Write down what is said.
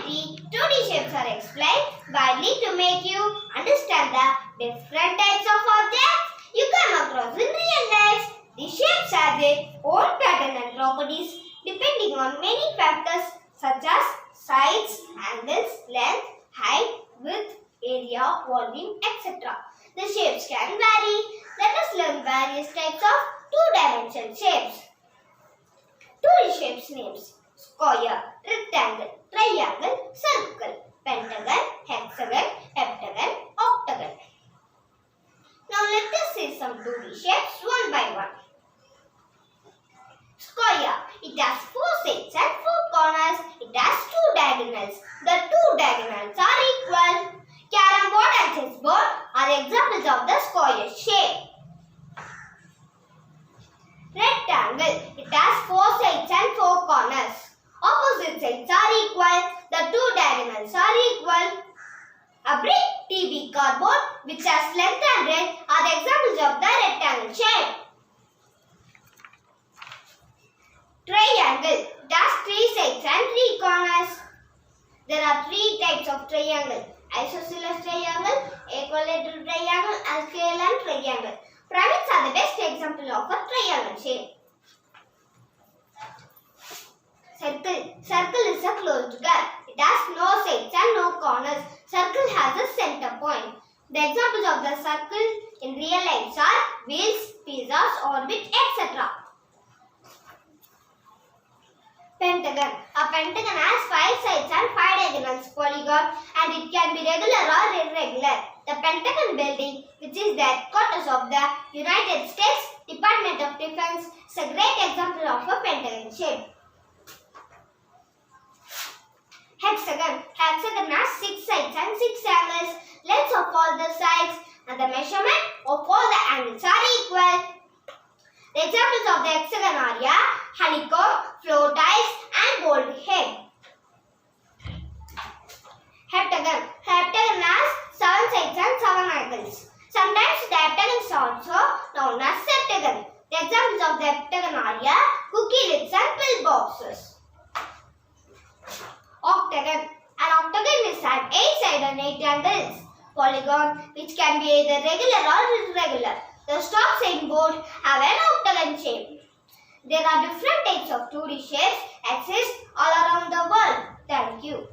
society, 2D shapes are explained widely to make you understand the different types of objects you come across in real life. These shapes have their own pattern and properties depending on many factors such as size, angles, length, height, width, area, volume, etc. The shapes can vary. Let us learn various types of two-dimensional shapes. 2D shapes names: square, rectangle, triangle, circle, pentagon, hexagon, heptagon, octagon. Now let us see some 2D shapes one by one. Square. It has 4 sides and 4 corners. It has 2 diagonals. The 2 diagonals are equal. Carom board and chessboard are examples of the square shape. Rectangle. It has 4 sides and 4 corners. Opposite sides are equal. The 2 diagonals are equal. A brick TV cardboard which has length and breadth are the examples of the rectangle shape. Triangle. It has 3 sides and 3 corners. There are 3 types of triangle: isosceles triangle, equilateral triangle, and scalar triangle. Pyramids are the best example of a triangle shape. Circle. Circle is a closed curve. It has no sides and no corners. Circle has a center point. The examples of the circle in real life are wheels, pizzas, orbit, etc. Pentagon. A pentagon has 5 sides and 5 diagonals, polygon, and it can be regular or irregular. The Pentagon building, which is the headquarters of the United States Department of Defense, is a great example of a pentagon shape. Hexagon. Hexagon has 6 sides and 6 angles. Lengths of all the sides and the measurement of all the angles are equal. The examples of the hexagon are honeycomb, floor tiles, and bold head. Heptagon. Heptagon has 7 sides and 7 angles. Sometimes the heptagon is also known as septagon. The examples of the heptagon are cookie lids and pill boxes. Octagon. An octagon is at 8 sides and 8 angles. Polygon, which can be either regular or irregular. The stop sign board have an octagon shape. There are different types of 2D shapes exist all around the world. Thank you.